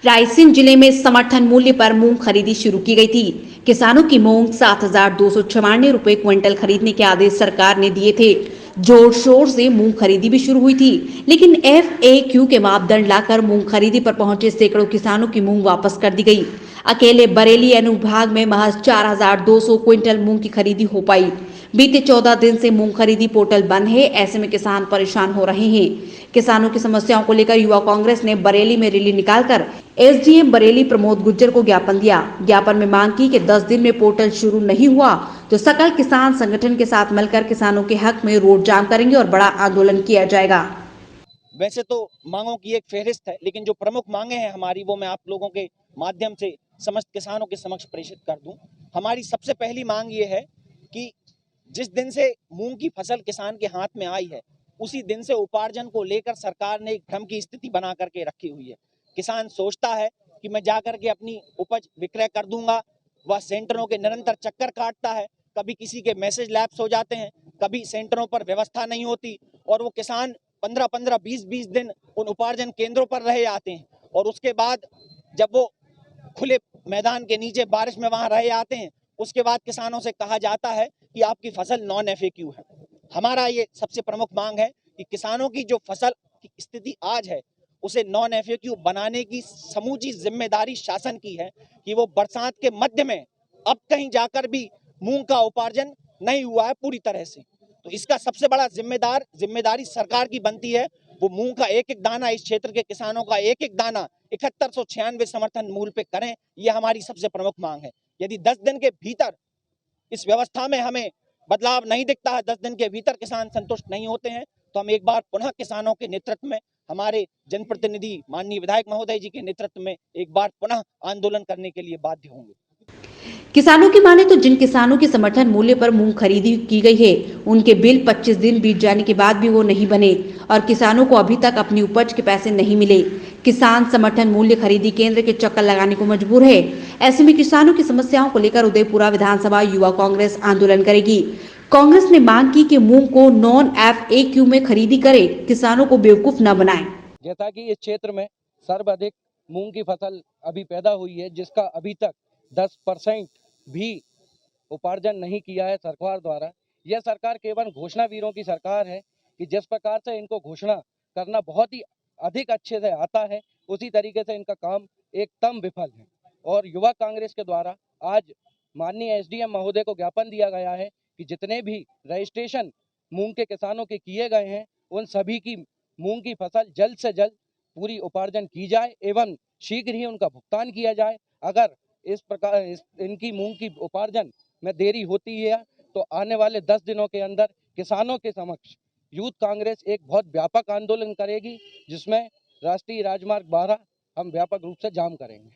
रायसेन जिले में समर्थन मूल्य पर मूंग खरीदी शुरू की गई थी। किसानों की मूंग 7,294 रुपए क्विंटल खरीदने के आदेश सरकार ने दिए थे। जोर शोर से मूंग खरीदी भी शुरू हुई थी, लेकिन FAQ के मापदंड लाकर मूंग खरीदी पर पहुंचे सैकड़ों किसानों की मूंग वापस कर दी गई। अकेले बरेली अनुभाग में महज 4,200 क्विंटल मूंग की खरीदी हो पाई। बीते 14 दिन से मूंग खरीदी पोर्टल बंद है। ऐसे में किसान परेशान हो रहे हैं। किसानों की समस्याओं को लेकर युवा कांग्रेस ने बरेली में रैली निकालकर SDM बरेली प्रमोद गुज्जर को ज्ञापन दिया। ज्ञापन में मांग की कि 10 दिन में पोर्टल शुरू नहीं हुआ तो सकल किसान संगठन के साथ मिलकर किसानों के हक में रोड जाम करेंगे और बड़ा आंदोलन किया जाएगा। वैसे तो मांगों की एक फेहरिस्त है, लेकिन जो प्रमुख मांगे हैं हमारी, वो मैं आप लोगों के माध्यम से समस्त किसानों के समक्ष प्रेषित कर दूं। हमारी सबसे पहली मांग ये है कि जिस दिन से मूंग की फसल किसान के हाथ में आई है, उसी दिन से उपार्जन को लेकर सरकार ने एक भ्रम की स्थिति बना करके रखी हुई है। किसान सोचता है कि मैं जाकर के अपनी उपज विक्रय कर दूंगा। वह सेंटरों के निरंतर चक्कर काटता है। कभी किसी के मैसेज लैप्स हो जाते हैं, कभी सेंटरों पर व्यवस्था नहीं होती और वो किसान 15-15, 20-20 दिन उन उपार्जन केंद्रों पर रहे आते हैं और उसके बाद जब वो खुले मैदान के नीचे बारिश में वहां रहे आते हैं, उसके बाद किसानों से कहा जाता है कि आपकी फसल नॉन FAQ है। हमारा ये सबसे प्रमुख मांग है कि किसानों की जो फसल की स्थिति आज है, उसे नॉन FAQ बनाने की समूची जिम्मेदारी शासन की है कि वो बरसात के मध्य में अब कहीं जाकर भी मूंग का उपार्जन नहीं हुआ है पूरी तरह से, तो इसका सबसे बड़ा जिम्मेदारी सरकार की बनती है। वो मूंग का एक एक दाना, इस क्षेत्र के किसानों का एक एक दाना 7196 समर्थन मूल्य पे करें। ये हमारी सबसे प्रमुख मांग है। यदि 10 दिन के भीतर इस व्यवस्था में हमें बदलाव नहीं दिखता है, 10 दिन के भीतर किसान संतुष्ट नहीं होते हैं, तो हम एक बार पुनः किसानों के नेतृत्व में, हमारे जनप्रतिनिधि माननीय विधायक महोदय जी के नेतृत्व में एक बार पुनः आंदोलन करने के लिए बाध्य होंगे। किसानों की माने तो जिन किसानों की समर्थन मूल्य पर मूंग खरीदी की गई है, उनके बिल 25 दिन बीत जाने के बाद भी वो नहीं बने और किसानों को अभी तक अपनी उपज के पैसे नहीं मिले। किसान समर्थन मूल्य खरीदी केंद्र के चक्कर लगाने को मजबूर है। ऐसे में किसानों की समस्याओं को लेकर उदयपुरा विधानसभा युवा कांग्रेस आंदोलन करेगी। कांग्रेस ने मांग की कि मूंग को नॉन FAQ में खरीदी करे, किसानों को बेवकूफ न बनाए। जैसा कि इस क्षेत्र में सर्वाधिक मूंग की फसल अभी पैदा हुई है, जिसका अभी तक 10% भी उपार्जन नहीं किया है सरकार द्वारा। यह सरकार केवल घोषणा वीरों की सरकार है कि जिस प्रकार से इनको घोषणा करना बहुत ही अधिक अच्छे से आता है, उसी तरीके से इनका काम एकदम विफल है। और युवा कांग्रेस के द्वारा आज माननीय SDM महोदय को ज्ञापन दिया गया है कि जितने भी रजिस्ट्रेशन मूंग के किसानों के किए गए हैं, उन सभी की मूंग की फसल जल्द से जल्द पूरी उपार्जन की जाए एवं शीघ्र ही उनका भुगतान किया जाए। अगर इस प्रकार इनकी मूंग की उपार्जन में देरी होती है तो आने वाले 10 दिनों के अंदर किसानों के समक्ष यूथ कांग्रेस एक बहुत व्यापक आंदोलन करेगी, जिसमें राष्ट्रीय राजमार्ग 12 हम व्यापक रूप से जाम करेंगे।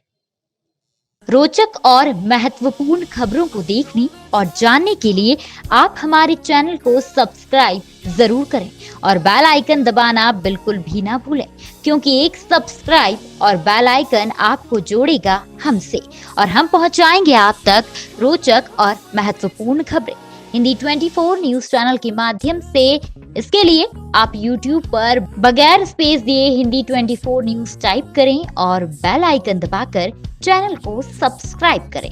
रोचक और महत्वपूर्ण खबरों को देखने और जानने के लिए आप हमारे चैनल को सब्सक्राइब जरूर करें और बेल आइकन दबाना बिल्कुल भी ना भूलें, क्योंकि एक सब्सक्राइब और बेल आइकन आपको जोड़ेगा हमसे और हम पहुंचाएंगे आप तक रोचक और महत्वपूर्ण खबरें हिंदी 24 न्यूज चैनल के माध्यम से। इसके लिए आप YouTube पर बगैर स्पेस दिए हिंदी 24 न्यूज टाइप करें और बेल आइकन दबाकर चैनल को सब्सक्राइब करें।